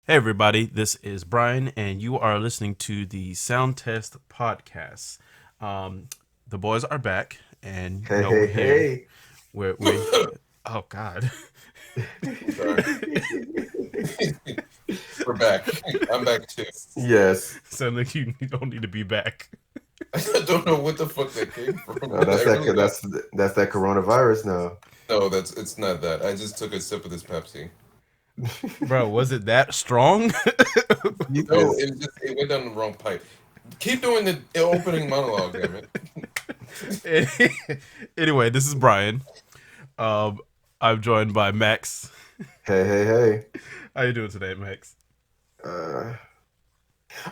Hey everybody, this is Brian, and you are listening to the Sound Test Podcast. The boys are back, and Hey, we're hey, here. hey. We oh God, Sorry. We're back. I'm back too. Yes. sound like you don't need to be back. I don't know what the fuck that came from. That's I really don't. that's that coronavirus now. No, it's not that. I just took a sip of this Pepsi. Bro, was it that strong? No, it went down the wrong pipe. Keep doing the opening monologue, damn it. Anyway, this is Brian. I'm joined by Max. Hey, hey, hey. How you doing today, Max? Uh,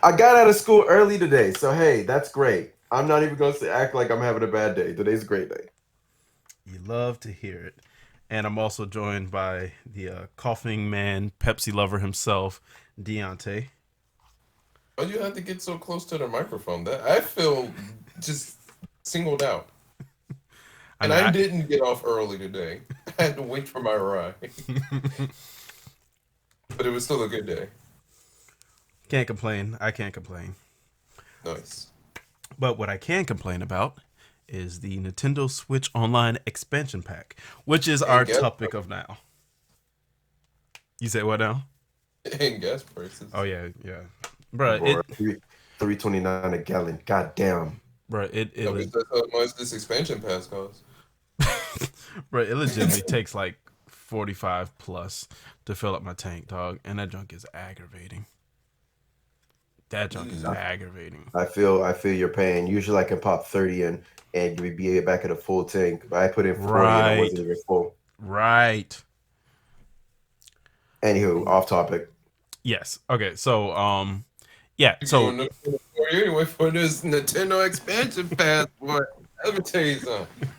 I got out of school early today, so hey, that's great. I'm not even going to act like I'm having a bad day. Today's a great day. You love to hear it. And I'm also joined by the coughing man, Pepsi lover himself, Deontay. Why'd you have to get so close to the microphone? That I feel just singled out. I And mean, I didn't get off early today. I had to wait for my ride. But it was still a good day. Can't complain. I can't complain. Nice. But what I can complain about is the Nintendo Switch Online expansion pack, which is our gas topic of now. You say what now? And gas prices. Oh yeah, bro. Boy, 3.29 a gallon. God damn. No, but that's how much this expansion pass costs. bro, it legitimately takes like 45 plus to fill up my tank, dog, and that junk is aggravating. That junk is aggravating. I feel your pain. Usually I can pop 30 in and you'd be back at a full tank. But I put in 40 and I wasn't even full. Right. Anywho, off topic. Yes. Okay. So, yeah. You're So, going for you anyway for this Nintendo expansion pass, boy. Let me tell you something.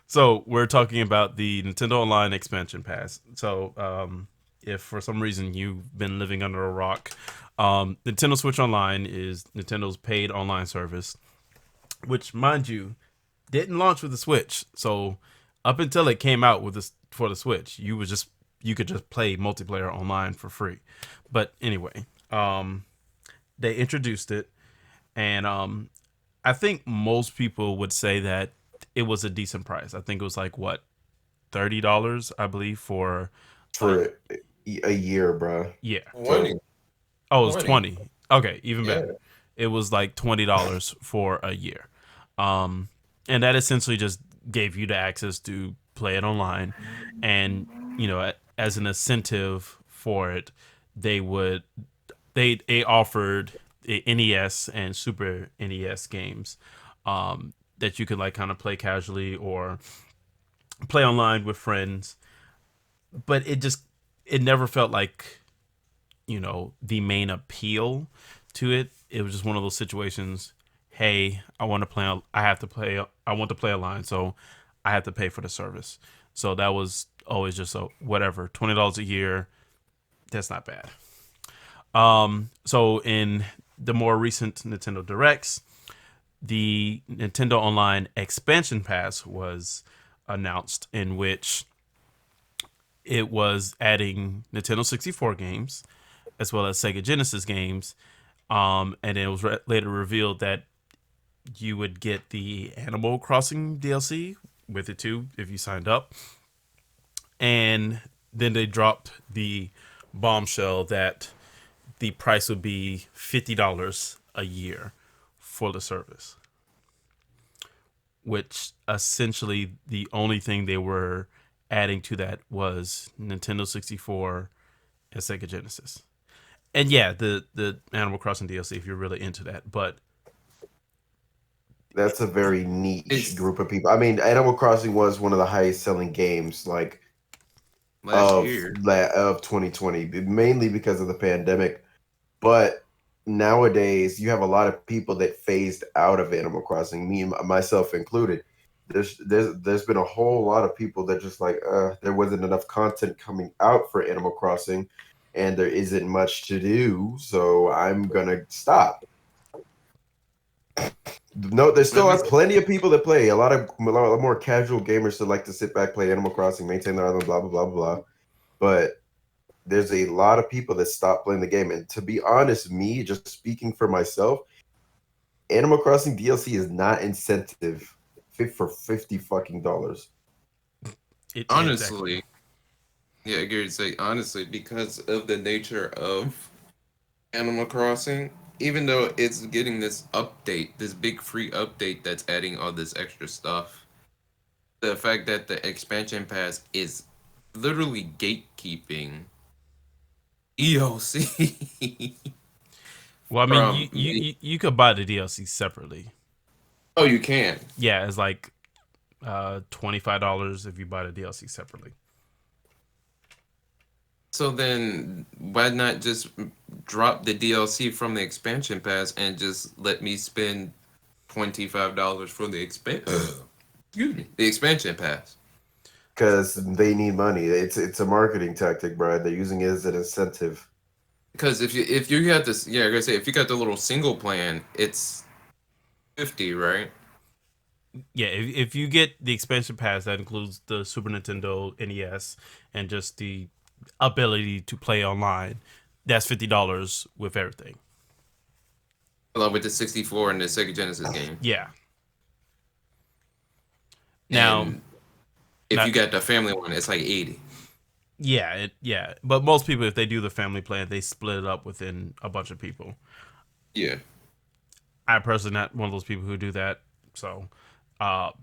so we're talking about the Nintendo Online expansion pass. So, if for some reason you've been living under a rock, Nintendo Switch Online is Nintendo's paid online service, which, mind you, didn't launch with the Switch. So, up until it came out with this for the Switch, you could just play multiplayer online for free. But anyway, they introduced it, and I think most people would say that it was a decent price. I think it was like what, $30, I believe, for a year, bro. yeah. 20. Oh, it was 20. Okay, even Yeah. better. It was like $20 for a year. And that essentially just gave you the access to play it online, and as an incentive for it, they offered NES and Super NES games that you could like kind of play casually or play online with friends. But it never felt like the main appeal to it. It was just one of those situations. Hey, I want to play online, so I have to pay for the service. So that was always just a whatever, $20 a year. That's not bad. So in the more recent Nintendo Directs, the Nintendo Online expansion pass was announced, in which it was adding Nintendo 64 games as well as Sega Genesis games. And it was later revealed that you would get the Animal Crossing DLC with it too if you signed up. And then they dropped the bombshell that the price would be $50 a year for the service, which essentially the only thing they were adding to that was Nintendo 64 and Sega Genesis. And yeah, the Animal Crossing DLC if you're really into that, but That's a very niche group of people. I mean, Animal Crossing was one of the highest selling games like last year. of 2020, mainly because of the pandemic. But nowadays, you have a lot of people that phased out of Animal Crossing, me and myself included. There's been a whole lot of people that just like there wasn't enough content coming out for Animal Crossing, and there isn't much to do, so I'm gonna stop. No, there still are plenty of people that play. A lot more casual gamers that like to sit back, play Animal Crossing, maintain their island, blah blah blah blah. But there's a lot of people that stop playing the game. And to be honest, me just speaking for myself, Animal Crossing DLC is not incentive for $50 fucking dollars. Honestly, yeah, Gary say honestly, because of the nature of Animal Crossing, even though it's getting this update, this big free update that's adding all this extra stuff, the fact that the expansion pass is literally gatekeeping EOC. Well, I mean, you could buy the DLC separately. Oh, you can. Yeah, it's like $25 if you buy the DLC separately. So then, why not just drop the DLC from the expansion pass and just let me spend $25 for the expansion pass? Because they need money. It's a marketing tactic, Brad. They're using it as an incentive. Because if you got this, yeah, I'm gonna say if you got the little single plan, it's 50, right? Yeah, if you get the expansion pass, that includes the Super Nintendo, NES, and just the ability to play online, that's $50 with everything. Along with the 64 and the Sega Genesis game. Yeah. Now, and if you got the family one, it's like 80. Yeah, but most people, if they do the family plan, they split it up within a bunch of people. Yeah. I'm personally not one of those people who do that, so that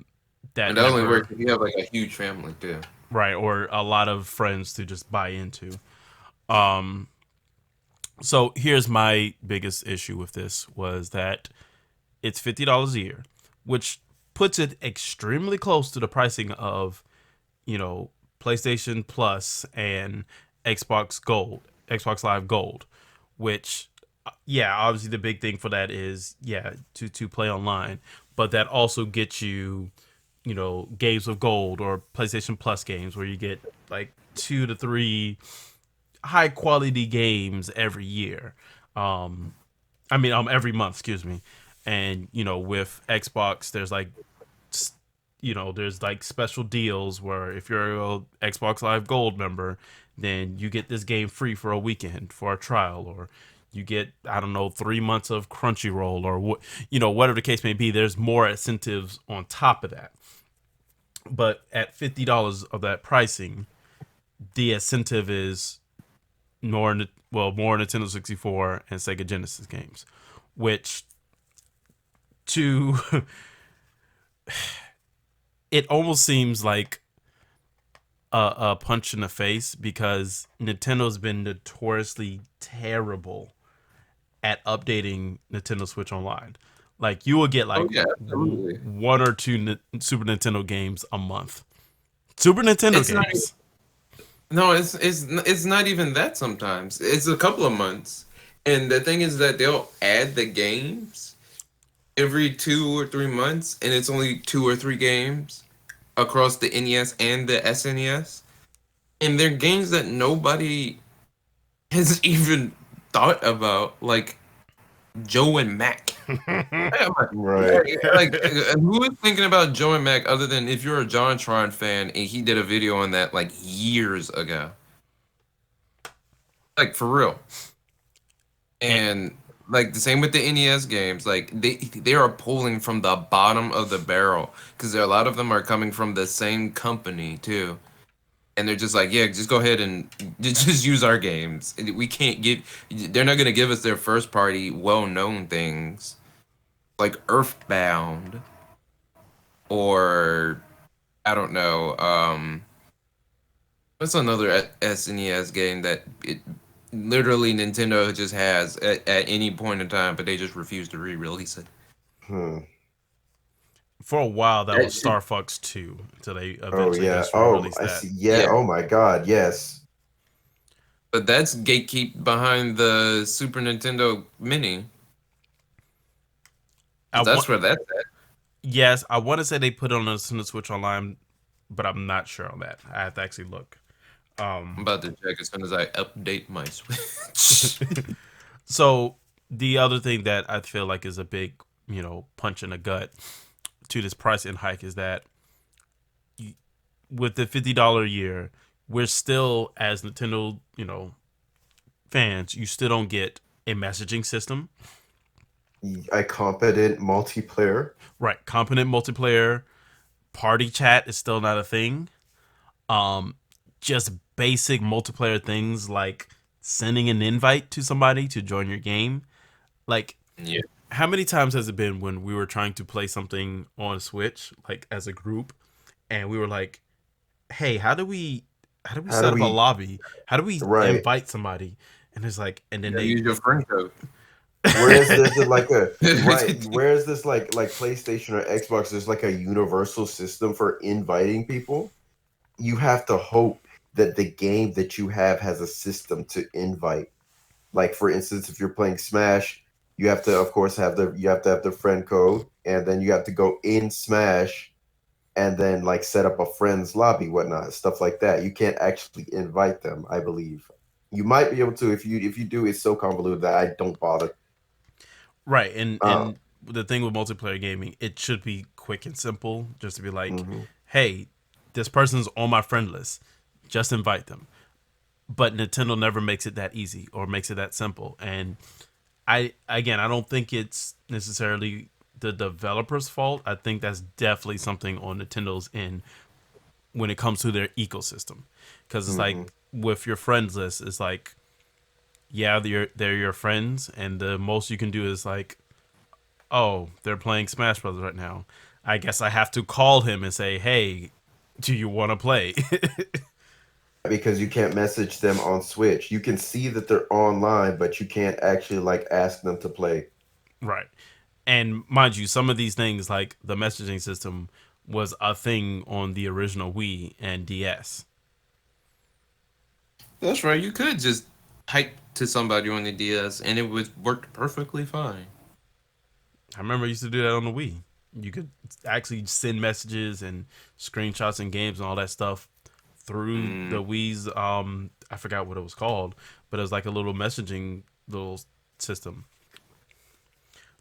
and that only works if you have like a huge family too. Right, or a lot of friends to just buy into. So here's my biggest issue with this was that it's $50 a year, which puts it extremely close to the pricing of, PlayStation Plus and Xbox Live Gold, which, obviously the big thing for that is, to play online, but that also gets you, games of gold or PlayStation Plus games where you get like 2 to 3 high quality games every year. Every month, excuse me. And, with Xbox, there's like special deals where if you're a Xbox Live Gold member, then you get this game free for a weekend for a trial, or you get, 3 months of Crunchyroll, or whatever the case may be. There's more incentives on top of that. But at $50 of that pricing, the incentive is more Nintendo 64 and Sega Genesis games, which it almost seems like a punch in the face, because Nintendo's been notoriously terrible at updating Nintendo Switch Online. Like, you will get one or two Super Nintendo games a month. Super Nintendo games. It's not even that sometimes. It's a couple of months. And the thing is that they'll add the games every 2 or 3 months, and it's only 2 or 3 games across the NES and the SNES. And they're games that nobody has even thought about, like Joe and Mac. Right. Like, who is thinking about Joe and Mac other than if you're a JonTron fan and he did a video on that like years ago? Like, for real. And like the same with the NES games, like they are pulling from the bottom of the barrel, because a lot of them are coming from the same company too. And they're just like, yeah, just go ahead and just use our games. We can't they're not going to give us their first party well-known things like Earthbound or, I don't know, what's another SNES game that literally Nintendo just has at any point in time, but they just refuse to re-release it. For a while, that was Star Fox 2 until they eventually just released that. Yeah. Oh my God, yes. But that's gatekeep behind the Super Nintendo Mini. That's where that's at. Yes, I want to say they put it on the Nintendo Switch Online, but I'm not sure on that. I have to actually look. I'm about to check as soon as I update my Switch. So the other thing that I feel like is a big punch in the gut to this pricing hike is that with the $50 a year, we're still, as Nintendo, fans, you still don't get a messaging system. A competent multiplayer. Right. Competent multiplayer. Party chat is still not a thing. Um, just basic multiplayer things like sending an invite to somebody to join your game. Like, Yeah. how many times has it been when we were trying to play something on Switch, like as a group, and we were like, "Hey, how do we How do set up a we lobby? How do we right? invite somebody?" And it's like, and then Yeah, they use your friend code. Whereas there's like a right, whereas this like PlayStation or Xbox, there's like a universal system for inviting people. You have to hope that the game that you have has a system to invite. Like for instance, if you're playing Smash, you have to of course have the friend code, and then you have to go in Smash and then like set up a friends lobby, whatnot, stuff like that. You can't actually invite them, I believe. You might be able to if you do. It's so convoluted that I don't bother. right. And Uh, and the thing with multiplayer gaming, it should be quick and simple, just to be like, mhm. "Hey, this person's on my friend list. Just invite them." But Nintendo never makes it that easy or makes it that simple. And I don't think it's necessarily the developer's fault. I think that's definitely something on Nintendo's end when it comes to their ecosystem, because it's Hmm. like with your friends list, it's like, yeah, they're your friends, and the most you can do is like, oh, they're playing Smash Brothers right now. I guess I have to call him and say, hey, do you want to play? Because you can't message them on Switch. You can see that they're online, but you can't actually like ask them to play. Right. And mind you, some of these things, like the messaging system, was a thing on the original Wii and DS. That's right. You could just type to somebody on the DS, and it would work perfectly fine. I remember I used to do that on the Wii. You could actually send messages and screenshots and games and all that stuff through Mm. the Wii's. I forgot what it was called, but it was like a little messaging little system.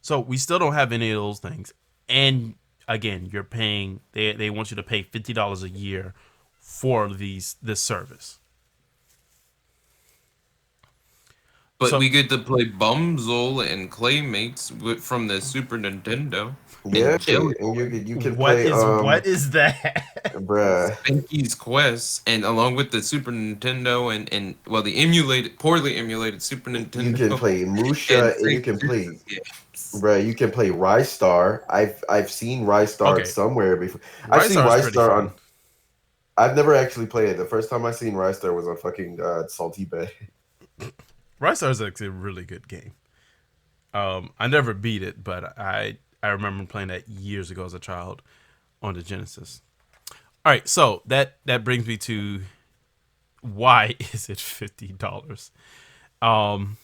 So we still don't have any of those things. And again, you're paying. They want you to pay $50 a year for this service. But So we get to play Bumzole and Claymates from the Super Nintendo Yeah, and Jelly and Boy, you can what play is that? bruh. Spanky's Quest, and along with the Super Nintendo and well, the emulated, poorly emulated Super You can Nintendo play and Musha, and you Sega can play Genesis games. you can play Rise Star. I've seen Rise Star Okay, somewhere before. I've seen Ristar is Rise pretty Star fun. on. I've never actually played it. The first time I seen Rise Star was on fucking Salty Bay. Ristar is actually a really good game. I never beat it, but I remember playing that years ago as a child on the Genesis. All right, so that brings me to why is it $50? Um,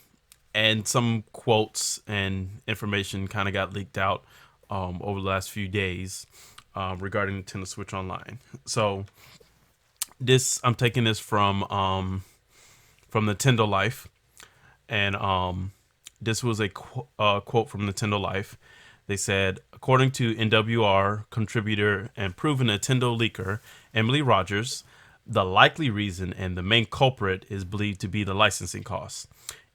and some quotes and information kind of got leaked out over the last few days regarding Nintendo Switch Online. So this I'm taking this from Nintendo Life, and this was a quote from Nintendo Life. They said, according to NWR contributor and proven Nintendo leaker Emily Rogers, the likely reason and the main culprit is believed to be the licensing costs.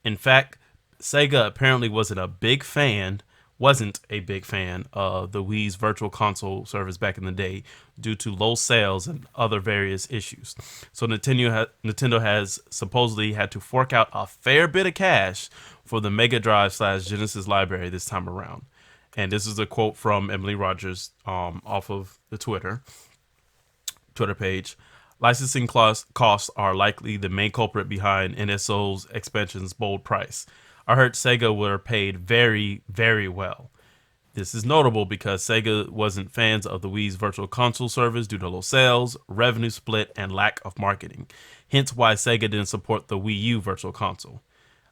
In fact, Sega apparently wasn't a big fan of the Wii's Virtual Console service back in the day due to low sales and other various issues. So Nintendo has supposedly had to fork out a fair bit of cash for the Mega Drive / Genesis library this time around. And this is a quote from Emily Rogers off of the Twitter page. Licensing costs are likely the main culprit behind NSO's expansion's bold price. I heard Sega were paid very, very well. This is notable because Sega wasn't fans of the Wii's Virtual Console service due to low sales, revenue split, and lack of marketing. Hence why Sega didn't support the Wii U Virtual Console.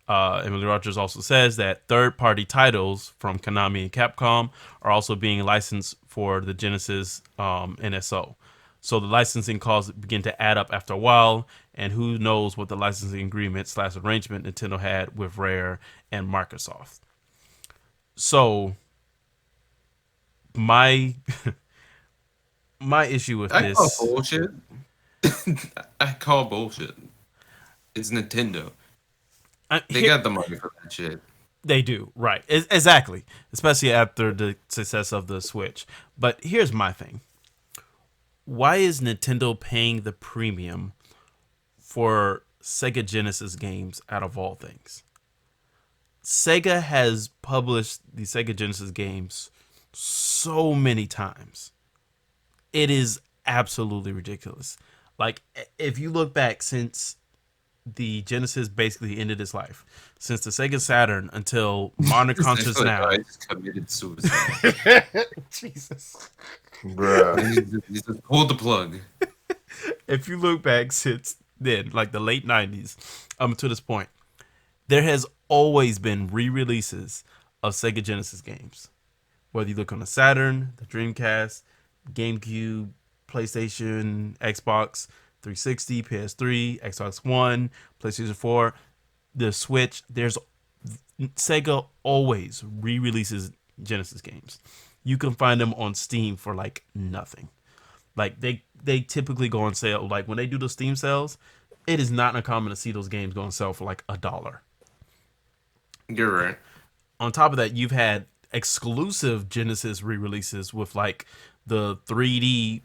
Emily Rogers also says that third-party titles from Konami and Capcom are also being licensed for the Genesis NSO. So the licensing costs begin to add up after a while, and who knows what the licensing agreement / arrangement Nintendo had with Rare and Microsoft. So my my issue with I call this, bullshit. I call bullshit. It's Nintendo. They here, got the money for that shit. they do, right? Exactly, especially after the success of the Switch. But here's my thing: why is Nintendo paying the premium for Sega Genesis games out of all things? Sega has published the Sega Genesis games so many times. It is absolutely ridiculous. Like, if you look back since the Genesis basically ended its life, since the Sega Saturn until modern I consoles feel like now. I just committed suicide. Jesus. Bruh. You just pulled the plug. If you look back since then, like the late 90s, to this point, there has always been re-releases of Sega Genesis games. Whether you look on the Saturn, the Dreamcast, GameCube, PlayStation, Xbox 360, PS3, Xbox One, PlayStation 4, the Switch, there's Sega always re-releases Genesis games. You can find them on Steam for like nothing. Like they typically go on sale. Like when they do the Steam sales, it is not uncommon to see those games go on sale for like $1. You're right. On top of that, you've had exclusive Genesis re-releases with like the 3D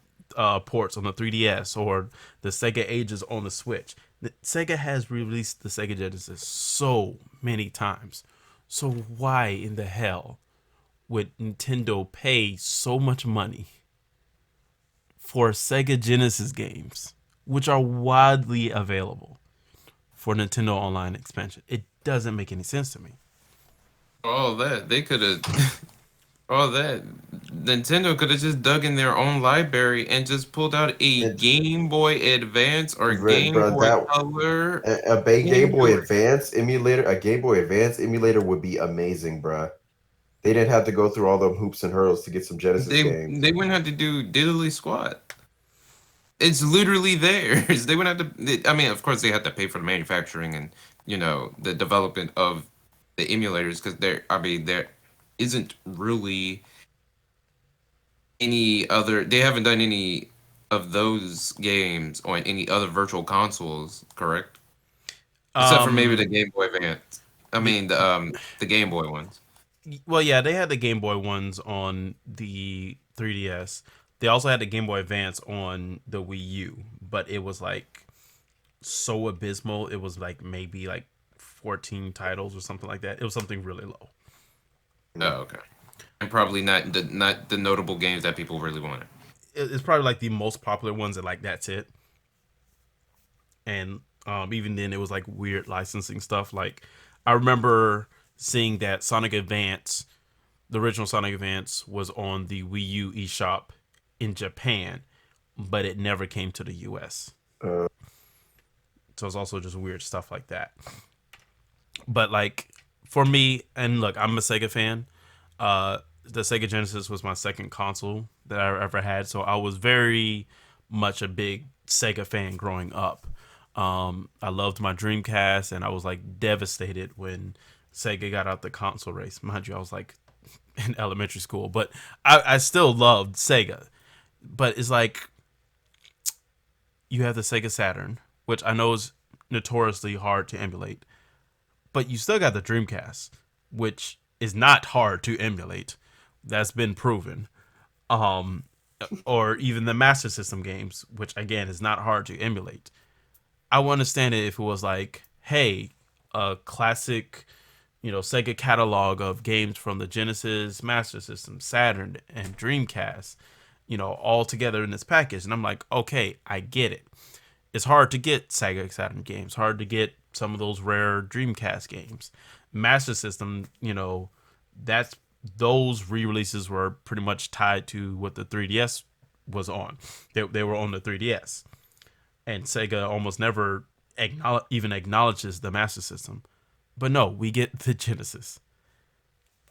ports on the 3DS or the Sega Ages on the Switch. Sega has released the Sega Genesis so many times. So why in the hell would Nintendo pay so much money for Sega Genesis games, which are widely available for Nintendo Online expansion? It doesn't make any sense to me. All that they could have. All that Nintendo could have just dug in their own library and just pulled out a It's, Game Boy Advance or Game bro, Boy that Color. a Game Game Boy Boy. Advance emulator, a Game Boy Advance emulator would be amazing, bruh. They didn't have to go through all them hoops and hurdles to get some Genesis games. They wouldn't have to do diddly squat. It's literally theirs. They wouldn't have to. I mean, of course, they have to pay for the manufacturing and the development of the emulators because there. I mean, there isn't really any other. They haven't done any of those games on any other virtual consoles, correct? Except for maybe the Um, Game Boy Advance. I y- mean, the Game Boy ones. well, yeah, they had the Game Boy ones on the 3DS. They also had the Game Boy Advance on the Wii U, but it was like so abysmal. It was like maybe like 14 titles or something like that. It was something really low. Oh, okay. And probably not the notable games that people really wanted. It's probably like the most popular ones, and like that's it. And even then, it was like weird licensing stuff. Like I remember seeing that Sonic Advance, the original Sonic Advance, was on the Wii U eShop in Japan, but it never came to the US. Uh, So it's also just weird stuff like that. But like for me, and look, I'm a Sega fan. The Sega Genesis was my second console that I ever had, so I was very much a big Sega fan growing up. I loved my Dreamcast, and I was like devastated when Sega got out the console race. Mind you, I was like in elementary school, but I still loved Sega. But it's like you have the Sega Saturn, which I know is notoriously hard to emulate, but you still got the Dreamcast, which is not hard to emulate. That's been proven. Um, or even the Master System games, which again is not hard to emulate. I would understand it if it was like, hey, a classic, Sega catalog of games from the Genesis, Master System, Saturn, and Dreamcast, all together in this package. And I'm like, okay, I get it. It's hard to get Sega Saturn games, hard to get some of those rare Dreamcast games. Master System, that's those re-releases were pretty much tied to what the 3DS was on. They were on the 3DS, and Sega almost never even acknowledges the Master System. But no, we get the Genesis,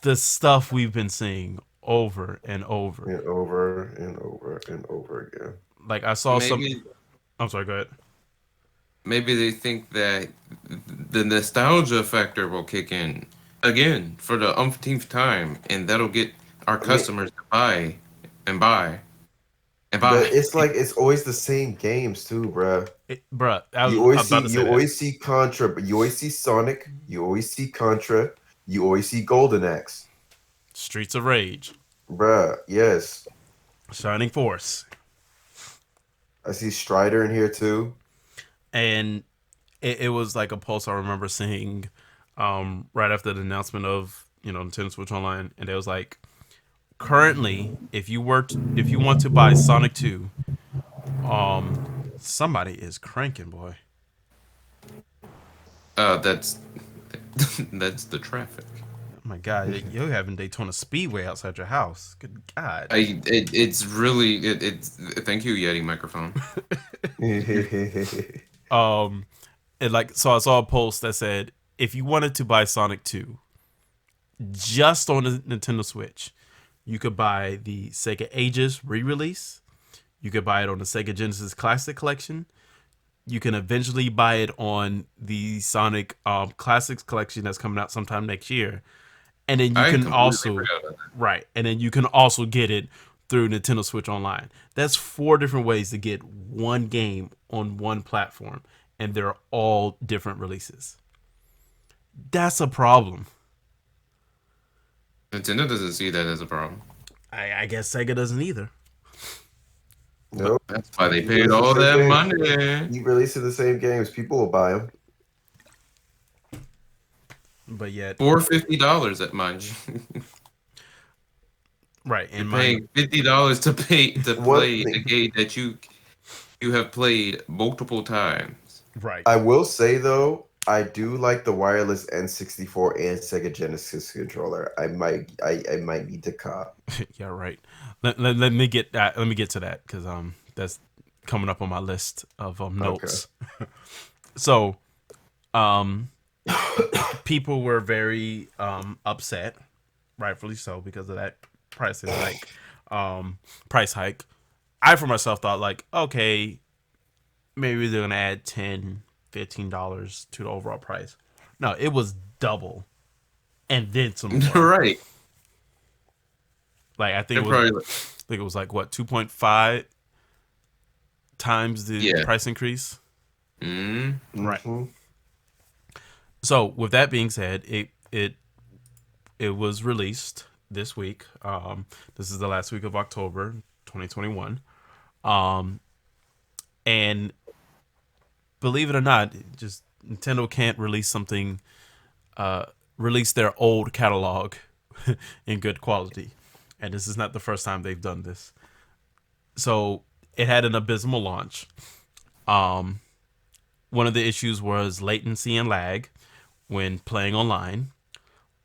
the stuff we've been seeing over and over. and over and over and over again. Like I saw some. Maybe I'm sorry. Go ahead. maybe they think that the nostalgia factor will kick in again for the umpteenth time, and that'll get our I mean, customers to buy and buy and but buy. it's like it's always the same games too, bruh. Bruh, I You was always about see to say you that. always see Contra, but you always see Sonic, you always see Contra, you always see Golden Axe. Streets of Rage, Bruh, yes. Shining Force, I see Strider in here too. and it was like a post I remember seeing right after the announcement of Nintendo Switch Online, and it was like, currently, if you want to buy Sonic 2, somebody is cranking, boy. That's that's the traffic. Oh my God, you're having Daytona Speedway outside your house. Good God. It's really it's thank you Yeti microphone. Um, and like, so I saw a post that said, if you wanted to buy Sonic 2 just on the Nintendo Switch, you could buy the Sega Ages re-release. You could buy it on the Sega Genesis Classic Collection. You can eventually buy it on the Sonic Classics Collection that's coming out sometime next year. And then you I can completely also, forgot about right, and then you can also get it through Nintendo Switch Online. That's 4 different ways to get one game on one platform, and they're all different releases. That's a problem. that. Nintendo doesn't see that as a problem. I guess Sega doesn't either. Nope. That's why they You paid release the all same that games. money. You releasing the same games, people will buy them. But yet, $450 at mind you. right, You're and mind paying $50 to pay to One play a thing game that you have played multiple times. right. I will say though, I do like the wireless N64 and Sega Genesis controller. I might need to cop. Yeah, right. Let me get that. Let me get to that because that's coming up on my list of Okay. notes. So um people were very upset, rightfully so, because of that pricing hike. Price hike. I for myself thought like, okay, maybe they're gonna add $10, $15 to the overall price. No, it was double and then some more. Right. Like I think They're it was probably like, like what, 2.5 times the yeah. price increase. Mm. Right. Hmm. So with that being said, it was released this week. This is the last week of October 2021. And believe it or not, just Nintendo can't release something, release their old catalog in good quality. And this is not the first time they've done this. So it had an abysmal launch. One of the issues was latency and lag when playing online,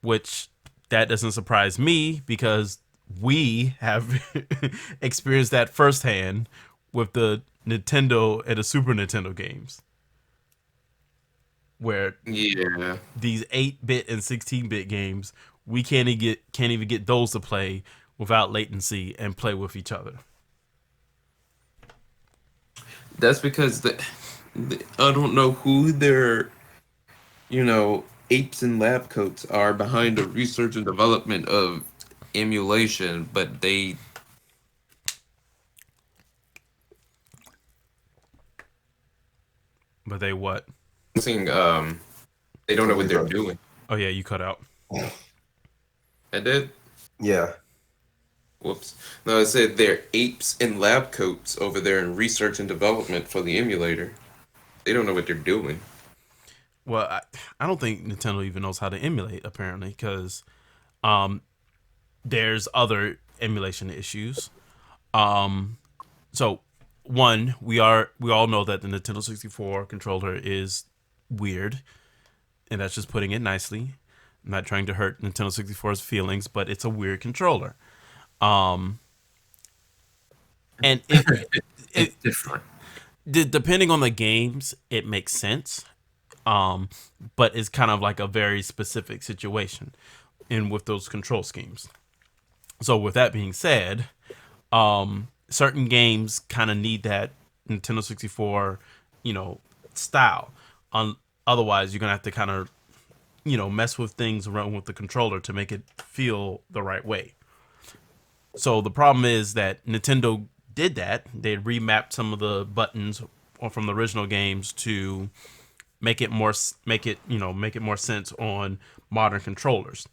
which that doesn't surprise me because we have experienced that firsthand with the Nintendo and the Super Nintendo games, where Yeah. these 8-bit and 16-bit games, we can't even get those to play without latency and play with each other. That's because I don't know who their, apes in lab coats are behind the research and development of emulation, but But they what? saying they don't know what they're doing. Oh yeah, you cut out. I did. Yeah. Whoops. No, I said they're apes in lab coats over there in research and development for the emulator. They don't know what they're doing. Well, I don't think Nintendo even knows how to emulate apparently, because there's other emulation issues. So one, we all know that the Nintendo 64 controller is weird, and that's just putting it nicely. I'm not trying to hurt Nintendo 64's feelings, but it's a weird controller. And It's different. depending on the games, it makes sense. But it's kind of like a very specific situation in with those control schemes. So with that being said, certain games kind of need that Nintendo 64, style. Otherwise, you're gonna have to kind of, mess with things around with the controller to make it feel the right way. So the problem is that Nintendo did that. They remapped some of the buttons from the original games to make it more sense on modern controllers.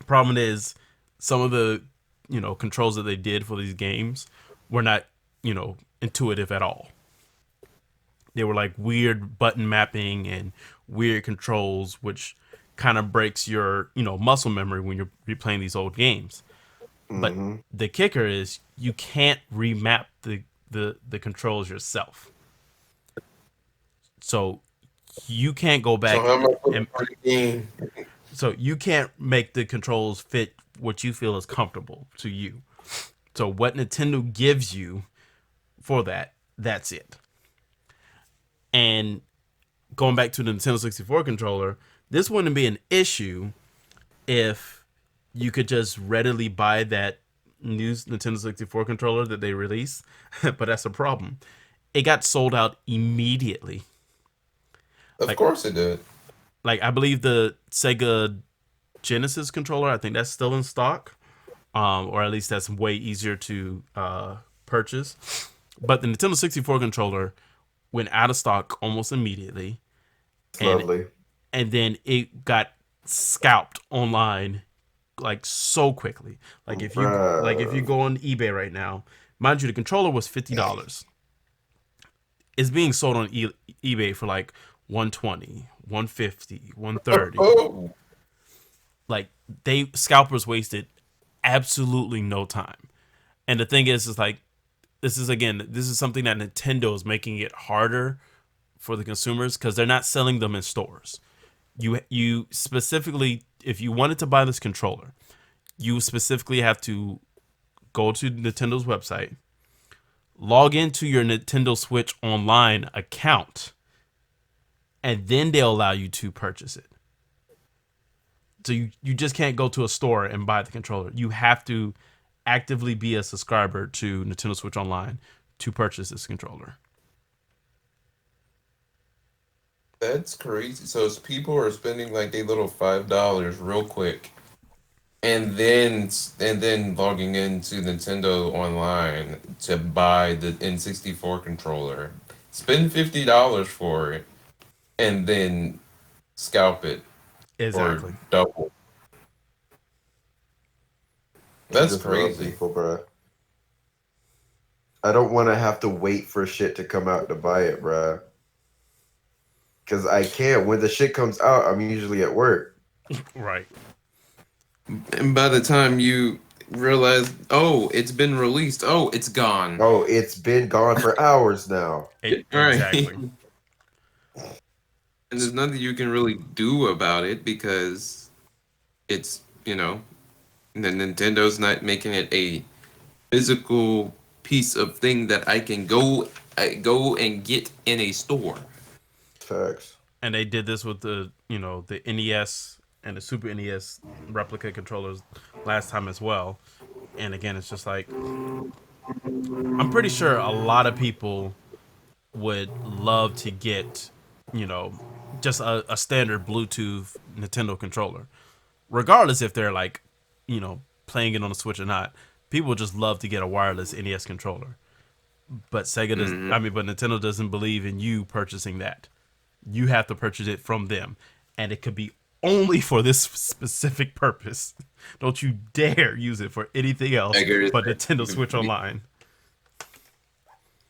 Problem is, some of the controls that they did for these games were not intuitive at all. They were like weird button mapping and weird controls, which kind of breaks your muscle memory when you're replaying these old games. But Mm-hmm. the kicker is you can't remap the controls yourself. So you can't go So back how much and for the game? so you can't make the controls fit what you feel is comfortable to you. So what Nintendo gives you for that, that's it. And going back to the Nintendo 64 controller, this wouldn't be an issue if you could just readily buy that new Nintendo 64 controller that they released, but that's a problem. It got sold out immediately. Of Like course it did. like I believe the Sega Genesis controller, I think that's still in stock, or at least that's way easier to purchase. But the Nintendo 64 controller went out of stock almost immediately, It's and lovely. then it got scalped online like so quickly. Like if you Bruh. go on eBay right now, mind you, the controller was $50. It's being sold on eBay for like 120, 150, 130. Oh, Like they scalpers wasted absolutely no time. And the thing is like this is something that Nintendo is making it harder for the consumers because they're not selling them in stores. You specifically, if you wanted to buy this controller, you specifically have to go to Nintendo's website, log into your Nintendo Switch Online account, and then they'll allow you to purchase it. So you just can't go to a store and buy the controller. You have to actively be a subscriber to Nintendo Switch Online to purchase this controller. that's crazy. So people are spending like a little $5 real quick, and then logging into Nintendo Online to buy the N64 controller. Spend $50 for it, and then scalp it for Exactly. double. I That's just love crazy. people, bruh. I don't want to have to wait for shit to come out to buy it, bruh. Because I can't. When the shit comes out, I'm usually at work. Right. And by the time you realize, oh, it's been released, oh, it's gone. Oh, it's been gone for hours now. Right. Exactly. And there's nothing you can really do about it because it's, the Nintendo's not making it a physical piece of thing that I can go and get in a store. Facts. And they did this with the NES and the Super NES replica controllers last time as well. And again, it's just like I'm pretty sure a lot of people would love to get, you know, just a standard Bluetooth Nintendo controller, regardless if they're like, playing it on the Switch or not. People just love to get a wireless NES controller. But but Nintendo doesn't believe in you purchasing that. You have to purchase it from them, and it could be only for this specific purpose. Don't you dare use it for anything else but Nintendo Switch Online.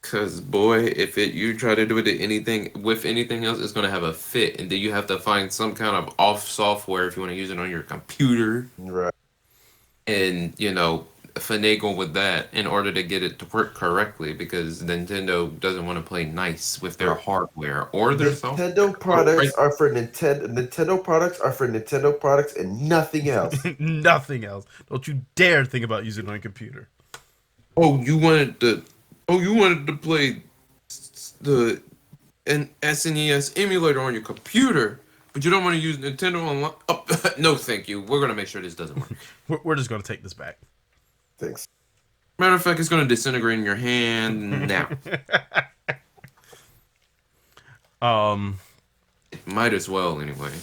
Cause boy, if you try to do it to anything with anything else, it's gonna have a fit, and then you have to find some kind of off software if you want to use it on your computer, Right. and finagle with that in order to get it to work correctly. Because Nintendo doesn't want to play nice with their Right. hardware or their software. Nintendo products are for Nintendo. Nintendo products are for Nintendo products and nothing else. Nothing else. Don't you dare think about using it on a computer. Oh, you wanted to play an SNES emulator on your computer, but you don't want to use Nintendo Online. Oh, no, thank you. We're gonna make sure this doesn't work. We're just gonna take this back. Thanks. Matter of fact, it's gonna disintegrate in your hand now. Um. Might as well, anyway.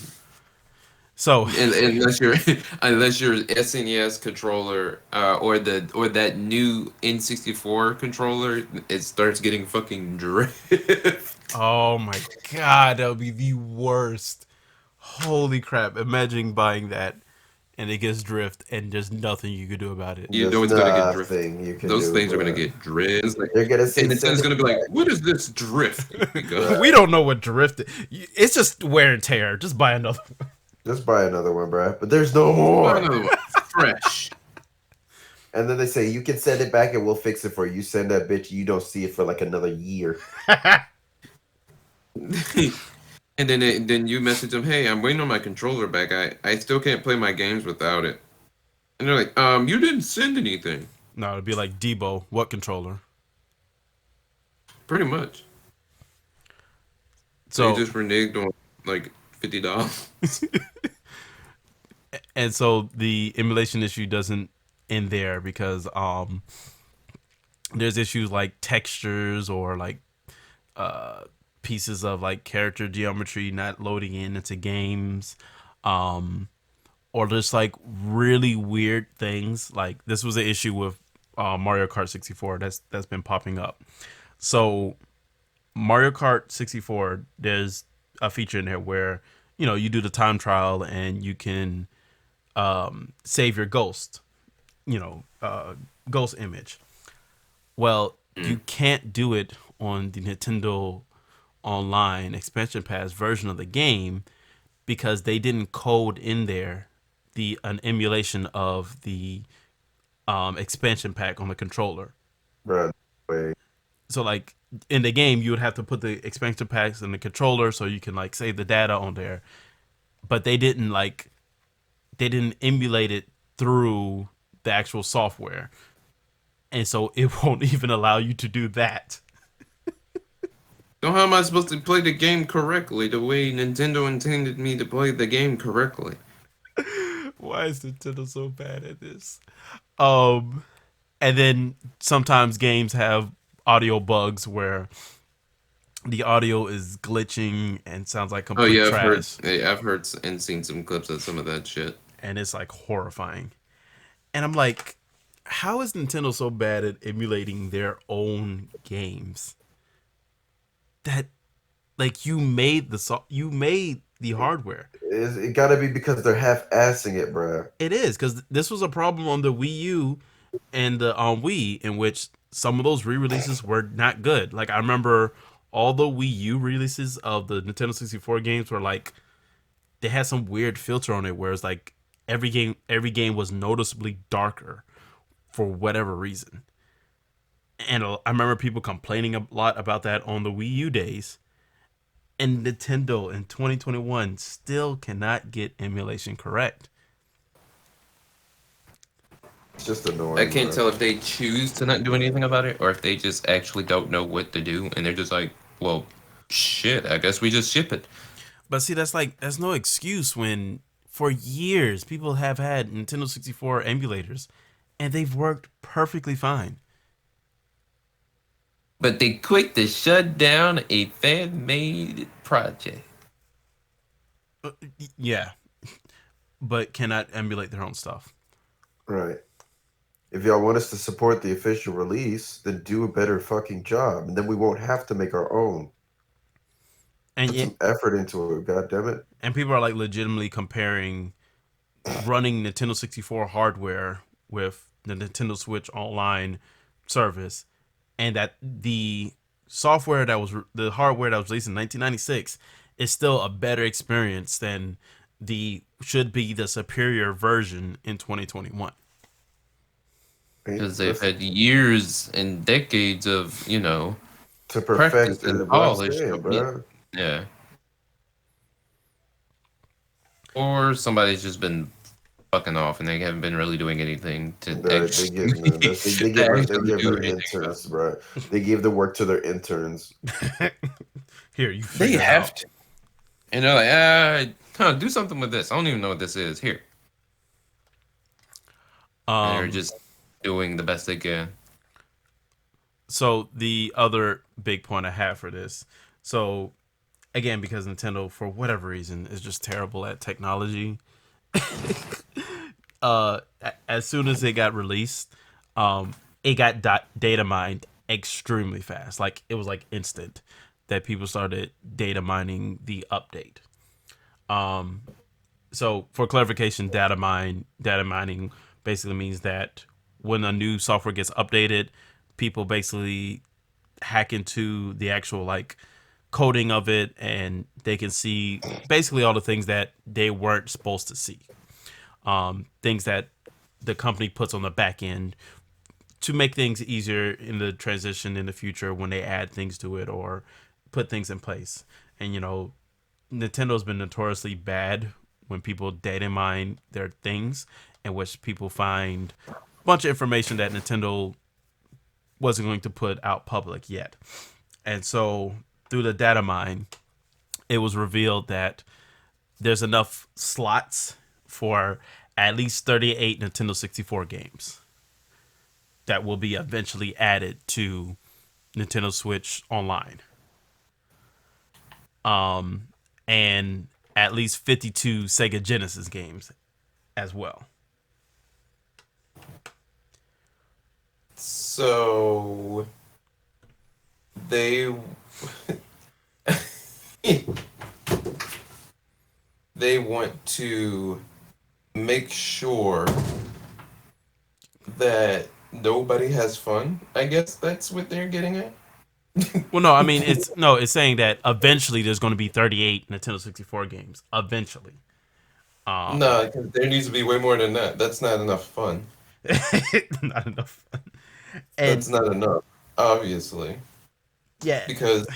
So Unless you're SNES controller or that new N64 controller, it starts getting fucking drift. oh my god, that would be the worst. Holy crap! Imagine buying that and it gets drift and there's nothing you could do about it. You There's know it's gonna get drift. nothing you can Those do, things are gonna bro. get drift. It's like, They're gonna say and send Nintendo's it gonna be like, back, "What is this drift?" You go, We don't know what drift is. It's just wear and tear. Just buy another one. just buy another one, bro. But there's no "Buy more. another one, fresh." And then they say you can send it back and we'll fix it for you. You send that bitch, you don't see it for like another year. And then you message them, "Hey, I'm waiting on my controller back. I still can't play my games without it." And they're like, you didn't send anything." No, it'd be like Debo, what controller? Pretty much. They So just reneged on like $50. and so the emulation issue doesn't end there because there's issues like textures or like pieces of like character geometry not loading in into games, or just like really weird things. Like this was an issue with Mario Kart 64 that's been popping up. So Mario Kart 64, there's a feature in there where you do the time trial and you can save your ghost image. Well, you can't do it on the Nintendo Online expansion pass version of the game because they didn't code in there an emulation of the expansion pack on the controller. Bro, wait. So like in the game, you would have to put the expansion packs in the controller so you can like save the data on there, but they didn't emulate it through the actual software, and so it won't even allow you to do that. So how am I supposed to play the game correctly the way Nintendo intended me to play the game correctly? Why is Nintendo so bad at this? And then sometimes games have audio bugs where the audio is glitching and sounds like Oh complete yeah, trash, I've heard and seen some clips of some of that shit. and it's like horrifying. And I'm like, how is Nintendo so bad at emulating their own games? That like you made the hardware. It gotta be because they're half-assing it, bro. It is because this was a problem on the Wii U and the Wii, in which some of those re-releases were not good. Like I remember all the Wii U releases of the Nintendo 64 games were like they had some weird filter on it, where it's like every game was noticeably darker for whatever reason. And I remember people complaining a lot about that on the Wii U days. And Nintendo in 2021 still cannot get emulation correct. It's just annoying. I can't bro. tell if they choose to not do anything about it or if they just actually don't know what to do and they're just like, well, shit, I guess we just ship it. But see, that's no excuse when for years people have had Nintendo 64 emulators and they've worked perfectly fine. But they quit to shut down a fan-made project. Yeah, but cannot emulate their own stuff. Right. If y'all want us to support the official release, then do a better fucking job, and then we won't have to make our own. And Put some effort into it, god damn it. and people are like legitimately comparing running Nintendo 64 hardware with the Nintendo Switch Online service, and that the the hardware that was released in 1996 is still a better experience than should be the superior version in 2021. Because they've had years and decades of, to practice perfect and it, what I'm polish. saying, bro. Yeah. Or somebody's just been fucking off and they haven't been really doing anything to They actually, give to actually do their anything. interns, bro. They give the work to their interns. Here, you They figure it have out. to. And they're like, do something with this. I don't even know what this is. Here. And they're just doing the best they can. So the other big point I have for this, so again, because Nintendo for whatever reason is just terrible at technology, as soon as it got released, it got data mined extremely fast. Like it was like instant that people started data mining the update. So for clarification, data mining basically means that when a new software gets updated, people basically hack into the actual like coding of it, and they can see basically all the things that they weren't supposed to see. Things that the company puts on the back end to make things easier in the transition in the future when they add things to it or put things in place. And Nintendo's been notoriously bad when people data mine their things, in which people find a bunch of information that Nintendo wasn't going to put out public yet. And so through the data mine, it was revealed that there's enough slots for at least 38 Nintendo 64 games that will be eventually added to Nintendo Switch Online. And at least 52 Sega Genesis games as well. So they they want to make sure that nobody has fun. I guess that's what they're getting at. Well, no, I mean it's saying that eventually there's going to be 38 Nintendo 64 games. Eventually. No, because there needs to be way more than that. That's not enough fun. Not enough. That's And not enough, obviously, yeah, because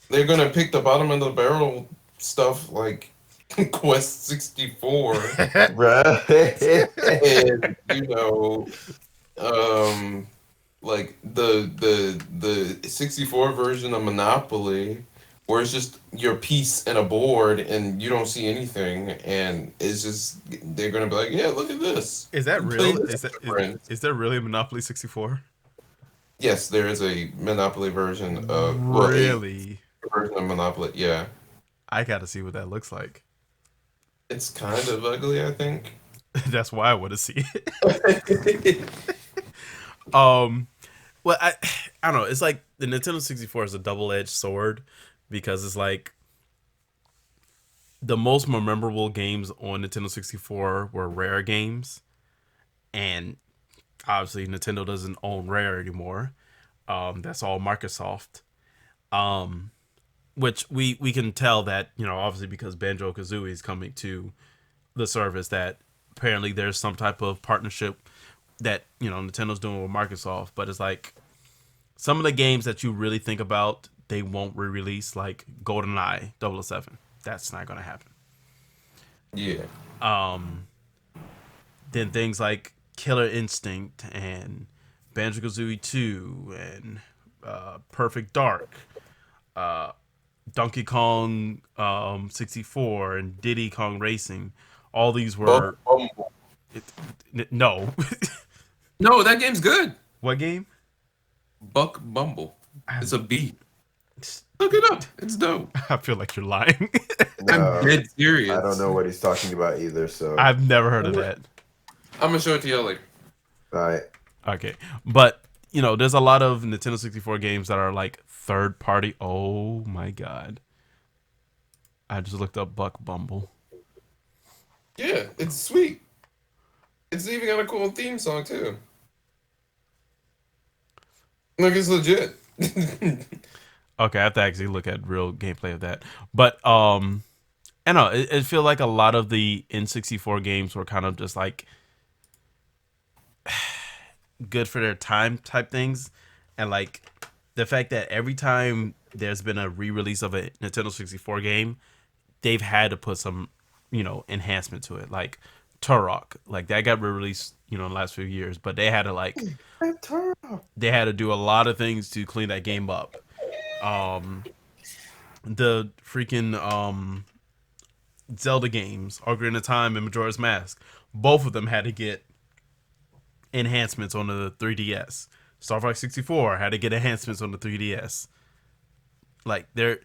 they're gonna pick the bottom of the barrel stuff like Quest 64 Right. and um, like the 64 version of Monopoly, where it's just your piece and a board and you don't see anything, and it's just they're gonna be like, yeah, look at this. is that Play real? this, my friend. Is there really a Monopoly 64? Yes, there is a Monopoly version of a Really? version of Monopoly. Yeah, I got to see what that looks like. it's kind of ugly, I think. That's why I want to see it. Um, well, I don't know. It's like the Nintendo 64 is a double-edged sword because it's like the most memorable games on Nintendo 64 were Rare games, and obviously Nintendo doesn't own Rare anymore. That's all Microsoft. Um, which we can tell that obviously because Banjo Kazooie is coming to the service, that apparently there's some type of partnership that Nintendo's doing with Microsoft. But it's like some of the games that you really think about, they won't re-release, like GoldenEye 007. That's not gonna happen. Yeah. Then things like Killer Instinct and Banjo Kazooie 2 and Perfect Dark, Donkey Kong 64 and Diddy Kong Racing. All these were no. No, that game's good. What game? Buck Bumble. It's a beat. Look it up. It's dope. I feel like you're lying. I'm No, dead serious. I don't know what he's talking about either. So I've never heard of that. I'm gonna show it to you later. all right. Okay, but there's a lot of Nintendo 64 games that are like third party. Oh my god! I just looked up Buck Bumble. Yeah, it's sweet. It's even got a cool theme song too. Like it's legit. Okay, I have to actually look at real gameplay of that. But I don't know. It feel like a lot of the N64 games were kind of just like good for their time type things, and like the fact that every time there's been a re-release of a Nintendo 64 game, they've had to put some enhancement to it. Like Turok, like that got re-released in the last few years, but they had to do a lot of things to clean that game up. The freaking Zelda games, Ocarina of Time and Majora's Mask, both of them had to get enhancements on the 3DS. Star Fox 64 had to get enhancements on the 3DS. Like they're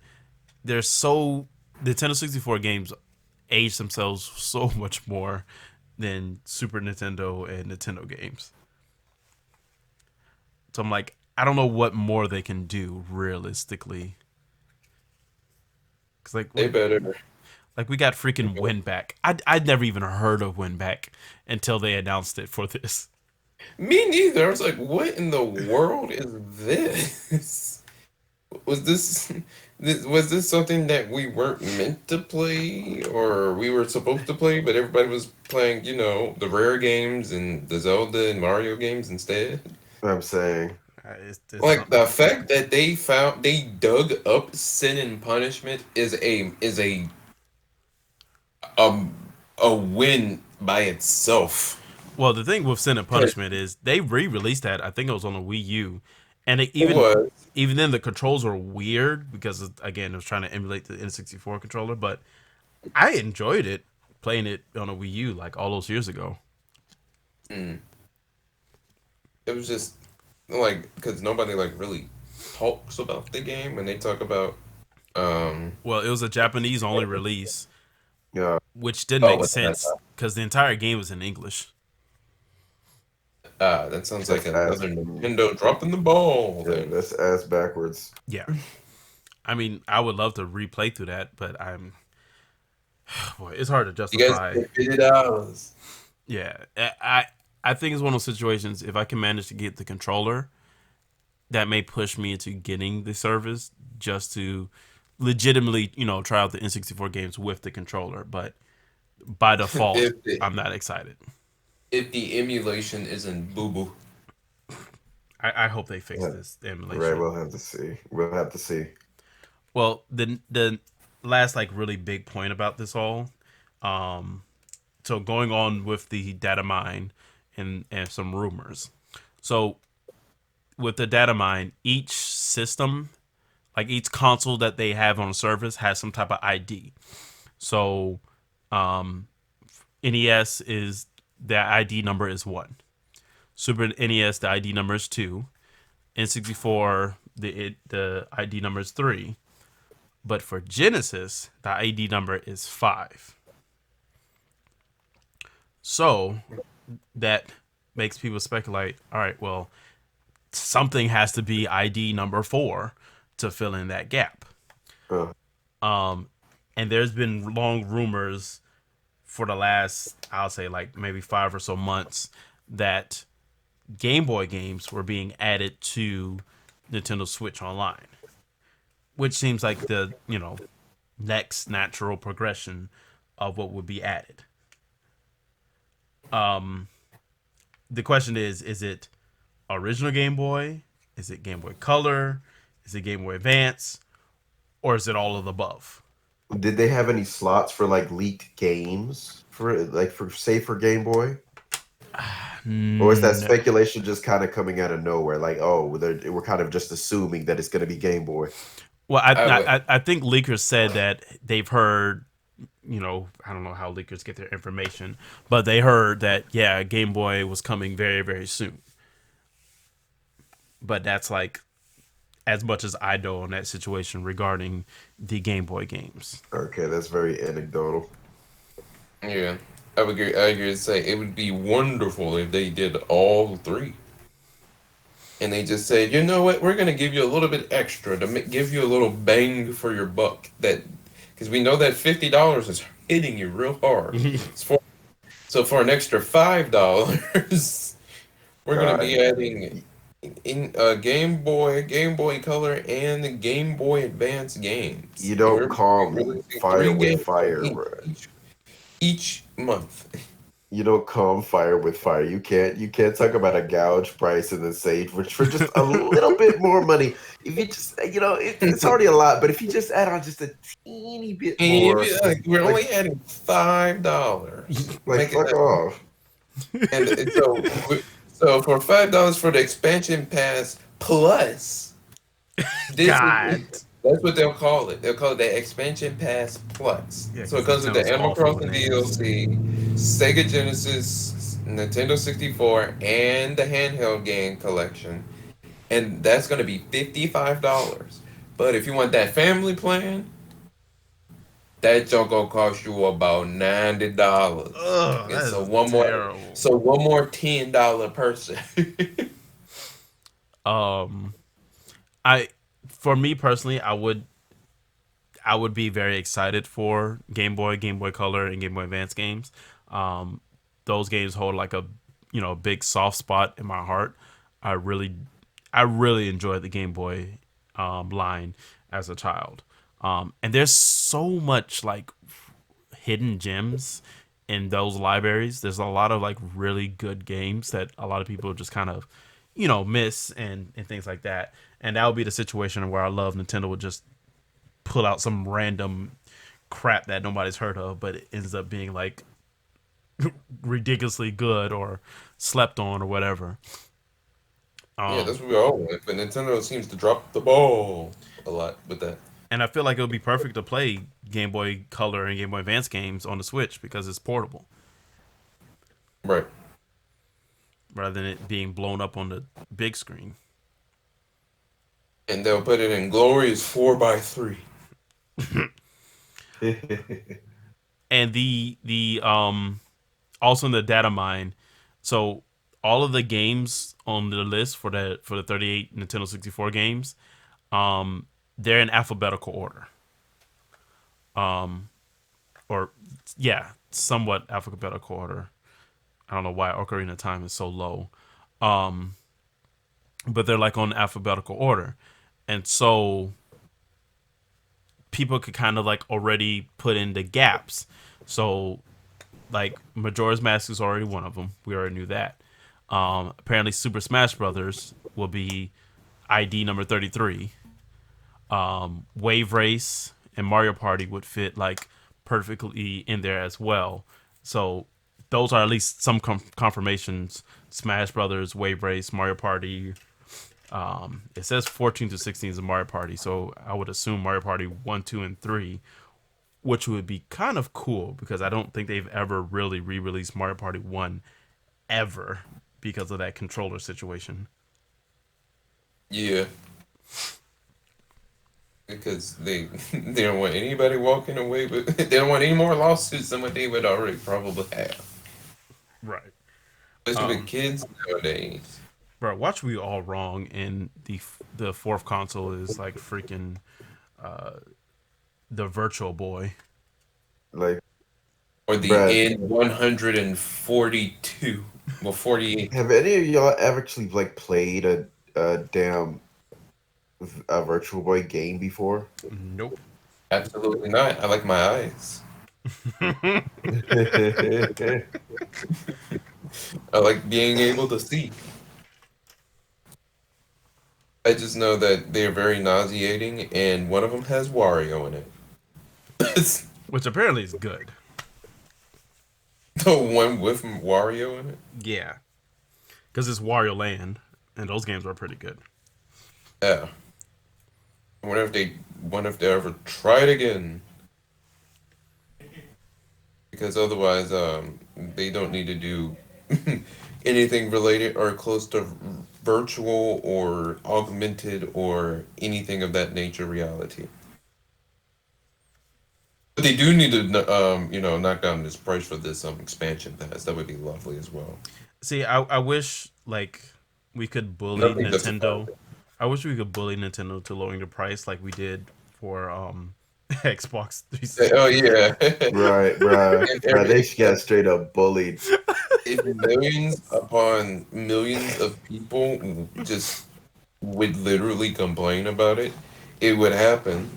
so Nintendo 64 games aged themselves so much more than Super Nintendo and Nintendo games. So I'm like, I don't know what more they can do realistically. Cause They better. we got freaking Winback. I'd never even heard of Winback until they announced it for this. Me neither. I was like, what in the world is this? Was this something that we weren't meant to play or we were supposed to play, but everybody was playing, the rare games and the Zelda and Mario games instead? I'm saying. It's Like something. the fact that they dug up Sin and Punishment is um a win by itself. Well, the thing with Sin and Punishment is they re-released that. I think it was on the Wii U, and It was. even then the controls were weird because again it was trying to emulate the N64 controller. But I enjoyed it playing it on a Wii U like all those years ago. Mm. It was just like because nobody like really talks about the game when they talk about um Well, it was a Japanese only release, Yeah, which did oh make what's that sense because the entire game was in English. that sounds like that's ass. another Nintendo dropping the ball Yeah, then. that's ass backwards. Yeah, I mean, I would love to replay through that, but boy, it's hard to You guys justify. can fit it out. Yeah, I think it's one of those situations. If I can manage to get the controller, that may push me into getting the service just to legitimately, try out the N64 games with the controller. But by default, if the I'm not excited. if the emulation isn't boo boo. I hope they fix Yeah. this Right, emulation. we'll have to see. We'll have to see. Well, the last like really big point about this all, um, so going on with the Datamine and some rumors. So with the Datamine, each system, like each console that they have on service, has some type of ID. So um, NES is the ID number is 1. Super NES the ID number is 2. N64 the ID number is 3. But for Genesis, the ID number is 5. So that makes people speculate, all right, well, something has to be ID number 4 to fill in that gap. Uh, Um, and there's been long rumors for the last, I'll say, like maybe 5 or so months that Game Boy games were being added to Nintendo Switch Online, which seems like the next natural progression of what would be added. Um, the question is it original Game Boy? Is it Game Boy Color? Is it Game Boy Advance? Or is it all of the above? did they have any slots for like leaked games for Game Boy? Or is that No. speculation just kind of coming out of nowhere? Like, oh, we're kind of just assuming that it's going to be Game Boy. Well, I would I think leakers said that they've heard, I don't know how leakers get their information, but they heard that, yeah, Game Boy was coming very, very soon. But that's like as much as I know on that situation regarding the Game Boy games. Okay, that's very anecdotal. yeah. I agree to say it would be wonderful if they did all three. And they just said, you know what, we're gonna give you a little bit extra to give you a little bang for your buck. That because we know that $50 is hitting you real hard. So for an extra $5, we're gonna God, be adding in Game Boy Color, and the Game Boy Advance games. you And don't we're calm releasing fire three with games fire, bro. each month. You don't calm fire with fire. You can't talk about a gouge price and then say for just a little bit more money. If you just it's already a lot, but if you just add on just a teeny bit more, We're only like adding $5. like Make it fuck off. and so for $5 for the expansion pass plus this God. that's what they'll call it. They'll call it the expansion pass plus. Yeah, So it 'cause comes with the Nintendo's Animal awful with Crossing names. DLC, Sega Genesis, Nintendo 64, and the handheld game collection. And that's gonna be $55. But if you want that family plan, that junk gonna cost you about $90. Ugh, And that so is one more, terrible. $10 person. Um, I, for me personally, I would be very excited for Game Boy Color, and Game Boy Advance games. Um, those games hold like a big soft spot in my heart. I really I really enjoyed the Game Boy line as a child. And there's so much like hidden gems in those libraries. There's a lot of like really good games that a lot of people just kind of miss and things like that. And that would be the situation where I love Nintendo would just pull out some random crap that nobody's heard of, but it ends up being like ridiculously good or slept on or whatever. Yeah, Um, that's what we all want. But Nintendo seems to drop the ball a lot with that. and I feel like it would be perfect to play Game Boy Color and Game Boy Advance games on the Switch because it's portable Right. rather than it being blown up on the big screen. And they'll put it in glorious 4x3. And the also in the Datamine, so all of the games on the list for the 38 Nintendo 64 games, they're in alphabetical order. Or yeah, somewhat alphabetical order. I don't know why Ocarina of Time is so low. Um, but they're like on alphabetical order. And so people could kind of like already put in the gaps. So like Majora's Mask is already one of them. We already knew that. Apparently Super Smash Brothers will be ID number 33. Wave Race and Mario Party would fit like perfectly in there as well. So those are at least some confirmations. Smash Brothers, Wave Race, Mario Party. It says 14 to 16 is a Mario Party, so I would assume Mario Party 1, 2, and 3, which would be kind of cool because I don't think they've ever really re-released Mario Party 1 ever because of that controller situation. Yeah. Because they don't want anybody walking away with they don't want any more lawsuits than what they would already probably have. Right. Especially with kids nowadays. Bro, watch We All Wrong, and the fourth console is like freaking the Virtual Boy. Like, Or the bruh, N142. Well, 48. have any of y'all actually like played a damn a Virtual Boy game before? Nope. Absolutely not. I like my eyes. I like being able to see. I just know that they're very nauseating, and one of them has Wario in it. Which apparently is good. The one with Wario in it? Yeah. Because it's Wario Land, and those games are pretty good. Yeah. I wonder if they ever try it again. Because otherwise, they don't need to do anything related or close to virtual or augmented or anything of that nature reality. But they do need to, knock down this price for this expansion pass. That would be lovely as well. See, I wish like we could bully Nothing that's Nintendo. I wish we could bully Nintendo to lowering the price like we did for Xbox 360. Oh yeah, Right, bruh. Bruh, they just got straight up bullied. if millions upon millions of people just would literally complain about it, it would happen.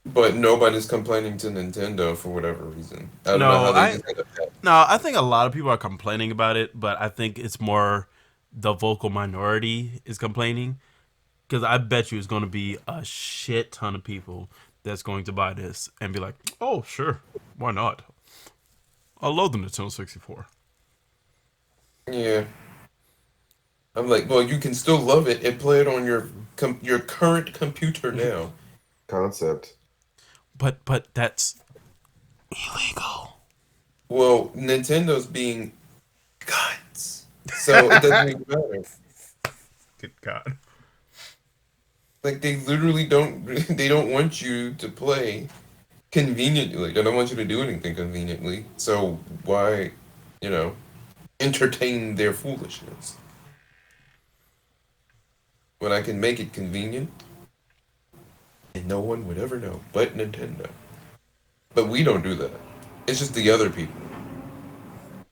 But nobody's complaining to Nintendo for whatever reason. I don't know No, how they just end up no, I think a lot of people are complaining about it, but I think it's more the vocal minority is complaining because I bet you it's going to be a shit ton of people that's going to buy this and be like, "Oh, sure, why not? I love the Nintendo 64." Yeah. I'm like, well, you can still love it and play it on your current computer now. Concept. But that's illegal. Well, Nintendo's being guts, so it doesn't even matter. Good God. Like they literally don't they don't want you to play conveniently. Like, I don't want you to do anything conveniently. So why, you know, entertain their foolishness when I can make it convenient and no one would ever know but Nintendo. But we don't do that. It's just the other people.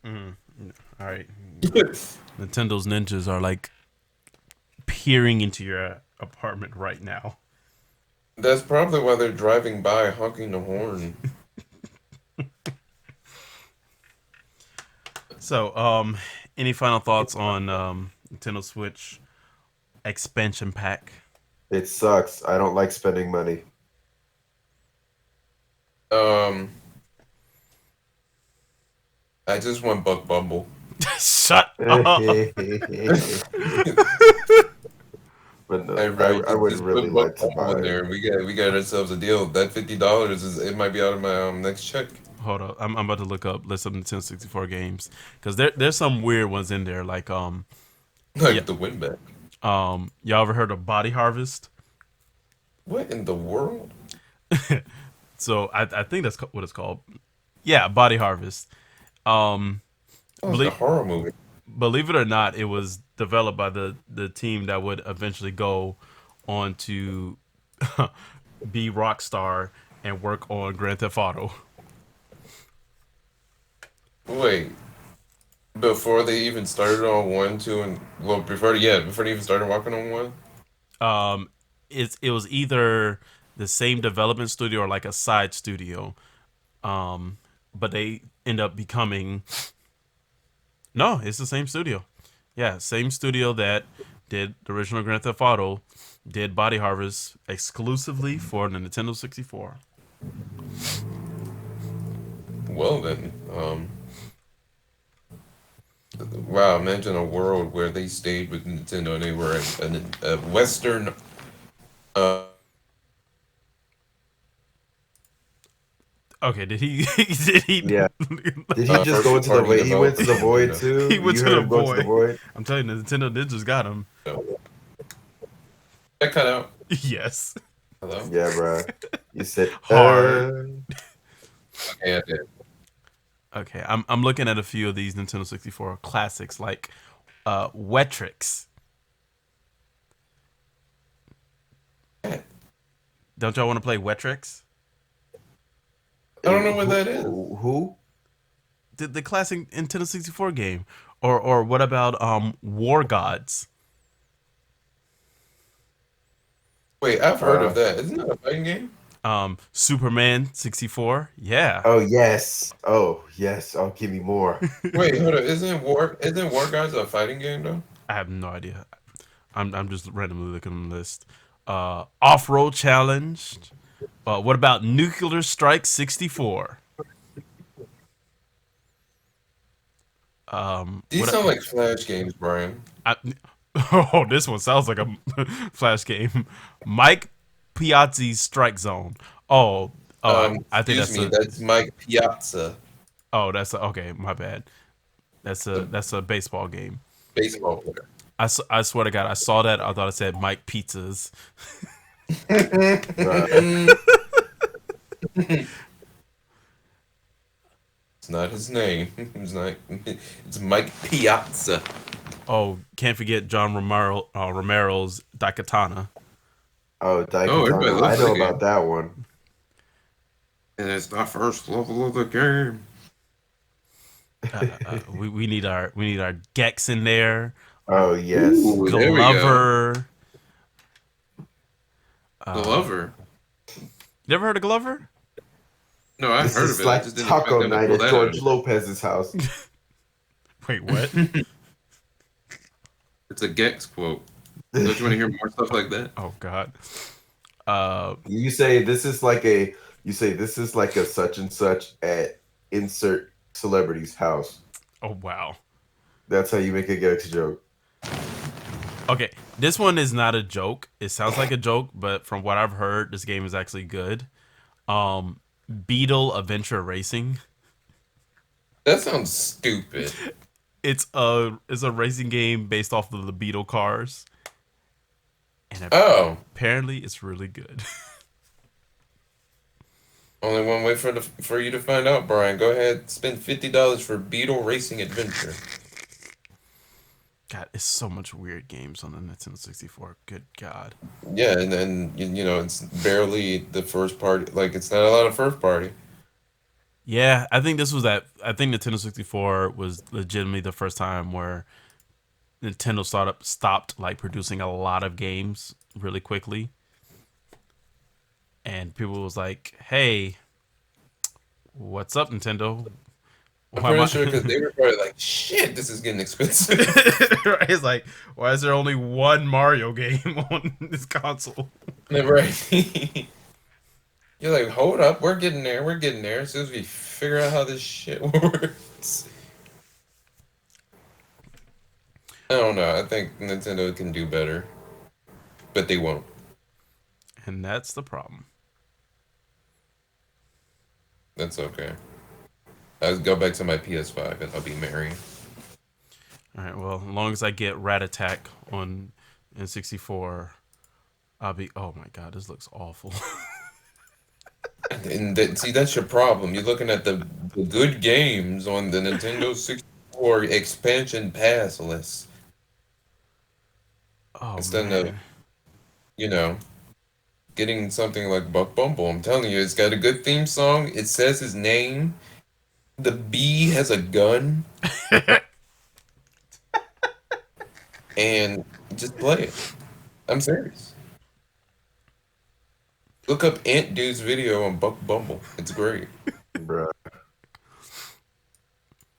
All right. Nintendo's ninjas are like peering into your apartment right now. That's probably why they're driving by honking the horn. So, any final thoughts on Nintendo Switch expansion pack? It sucks. I don't like spending money. Um, I just want Buck Bumble. Shut But up. no, Hey, right, I would just really put Buck like to Bumble in buy there. it. We got ourselves a deal. That $50 it might be out of my next check. Hold up, I'm about to look up list of Nintendo 64 games because there's some weird ones in there. Like Like yeah, the win back. y'all ever heard of Body Harvest? What in the world? So I think that's what it's called. Yeah, Body Harvest. Um, Oh, it's like believe a horror movie. believe it or not, it was developed by the team that would eventually go on to be Rockstar and work on Grand Theft Auto. Wait, before they even started on one, two, and well, before they even started working on one. Um, it was either the same development studio or like a side studio. But they end up becoming no, it's the same studio. Yeah, same studio that did the original Grand Theft Auto, did Body Harvest exclusively for the Nintendo 64. Well then, wow, imagine a world where they stayed with Nintendo and they were a Western. Uh, Okay, did he? Did he? Yeah. Did he just go into the party void? He went to the developer void for too. He went You to heard the him go to the void. void. I'm telling you, Nintendo Ninjas got him. Nintendo. That cut out. Yes, Hello. Yeah, bro. You said Hard. Okay, I did. Okay, I'm looking at a few of these Nintendo 64 classics like Wetrix. Don't y'all want to play Wetrix? I don't know what Who- that is. Who? The classic Nintendo 64 game. Or what about War Gods? Wait, I've heard of that. Isn't that a fighting game? Superman 64? Yeah. Oh yes. Oh yes. Oh, give me more. Wait, hold up. Isn't War Guys a fighting game though? I have no idea. I'm just randomly looking on the list. Off-Road Challenge. What about Nuclear Strike 64? These What sound like Flash games, Brian. oh, this one sounds like a flash game. Mike Piazzi's Strike Zone. I think Excuse me, that's Mike Piazza, okay. My bad. That's a baseball game. baseball player. I swear to God, I saw that. I thought it said Mike Pizzas. It's not his name. It's not. It's Mike Piazza. Oh, can't forget John Romero's Daikatana. Oh, everybody Daikatana. loves I know that game. about that one. And it's the first level of the game. We need our Gex in there. Oh yes. Ooh, there we go. Glover. Glover. You ever heard of Glover? No, I've This heard is of it. I like just didn't taco expect them to night pull at that George out. Lopez's house. Wait, what? It's a Gex quote. Don't you want to hear more stuff like that? Oh God. You say this is like a. You say this is like a such and such at insert celebrity's house. Oh wow. That's how you make a Gex joke. Okay, this one is not a joke. It sounds like a joke, but from what I've heard, this game is actually good. Beetle Adventure Racing. That sounds stupid. It's a racing game based off of the Beetle cars, and Oh, apparently it's really good. Only one way for you to find out, Brian. Go ahead, spend $50 for Beetle Racing Adventure. God, it's so much weird games on the Nintendo 64. Good God. Yeah, and then you know it's barely the first party. Like it's not a lot of first party. Yeah, I think this was that. I think Nintendo 64 was legitimately the first time where Nintendo stopped like producing a lot of games really quickly, and people was like, "Hey, what's up, Nintendo? I'm Why am pretty I?" sure because they were probably like, "Shit, this is getting expensive." Right? It's like, why is there only one Mario game on this console? Right? You're like, hold up, we're getting there. We're getting there. As soon as we figure out how this shit works. I don't know. I think Nintendo can do better, but they won't. And that's the problem. That's okay. I'll go back to my PS5 and I'll be merry. All right. Well, as long as I get Rat Attack on N64, I'll be. Oh my God, this looks awful. And that, see, that's your problem. You're looking at the good games on the Nintendo 64 expansion pass list Oh instead of, man. you know, getting something like Buck Bumble. I'm telling you, it's got a good theme song. It says his name. The bee has a gun, and just play it. I'm serious. Look up Ant Dude's video on Buck Bumble. It's great. Bruh.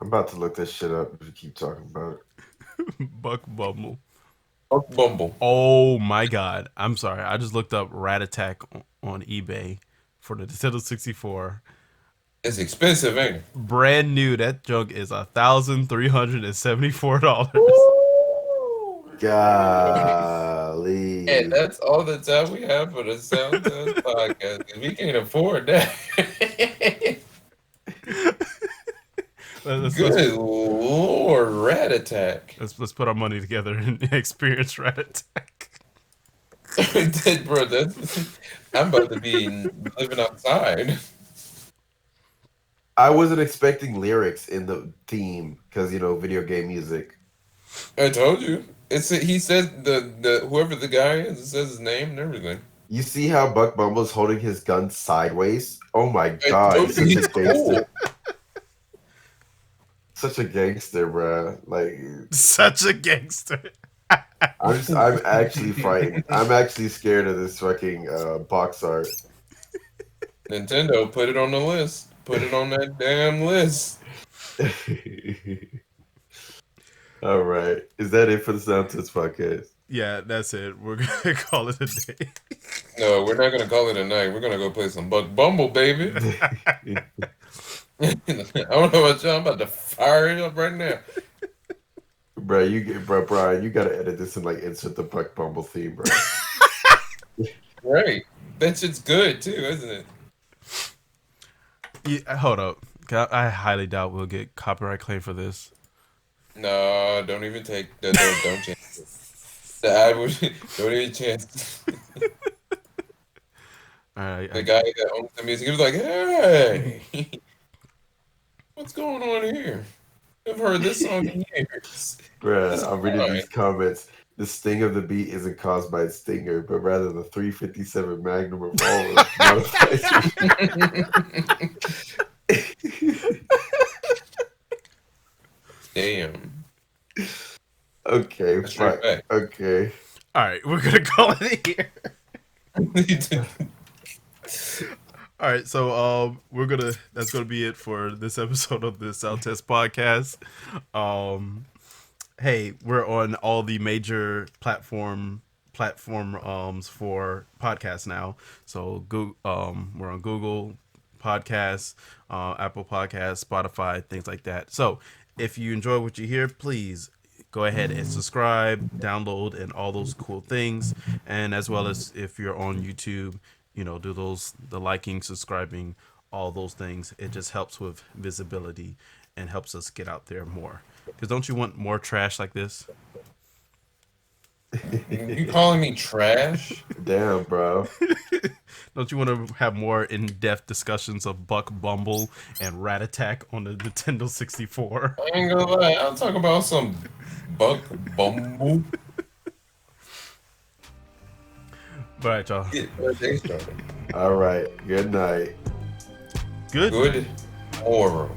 I'm about to look this shit up if you keep talking about it. Buck Bumble. Buck Bumble. Oh my God. I'm sorry. I just looked up Rat Attack on eBay for the Nintendo 64. It's expensive, ain't it? Brand new. That junk is $1,374. And Golly. that's all the time we have for the Sound Test podcast. 'Cause we can't afford that. let's, let's, Good Lord, Rat Attack. let's put our money together and experience Rat Attack. Bro, I'm about to be living outside. I wasn't expecting lyrics in the theme because, video game music. I told you. He said the whoever the guy is, it says his name and everything. You see how Buck Bumble's holding his gun sideways? Oh my I God, told he's you such he's a gangster. cool. Such a gangster, bruh. Like, Such a gangster. I'm actually frightened. I'm actually scared of this fucking box art. Nintendo, put it on the list. Put it on that damn list. All right. Is that it for the Sound Test podcast? Yeah, that's it. We're going to call it a day. No, we're not gonna call it a night. We're gonna go play some Buck Bumble, baby. I don't know about y'all. I'm about to fire it up right now. Bro, Brian, you gotta edit this and like insert the Buck Bumble theme, bro. Right. That shit's good too, isn't it? Yeah, hold up. I highly doubt we'll get copyright claim for this. No, don't even take that. Don't chance it. The ad would don't even chance. All right. The guy that owns the music, he was like, "Hey, what's going on here? I've heard this song in years." Bruh, It's I'm reading fine. these comments. The sting of the beat isn't caused by its stinger, but rather the 357 Magnum revolver. Damn. Okay, That's straight fine. back. Okay. All right. We're going to call it here. All right, so that's gonna be it for this episode of the Sound Test podcast. Hey, we're on all the major platforms for podcasts now. So we're on Google Podcasts, Apple Podcasts, Spotify, things like that. So if you enjoy what you hear, please go ahead and subscribe, download, and all those cool things. And as well as if you're on YouTube, do the liking, subscribing, all those things. It just helps with visibility and helps us get out there more. Because don't you want more trash like this? You calling me trash? Damn, bro. Don't you want to have more in-depth discussions of Buck Bumble and Rat Attack on the Nintendo 64? I ain't gonna lie. I'll talk about some Buck Bumble. All right, y'all. Get my day started. All right. Good night. Good. Good morrow.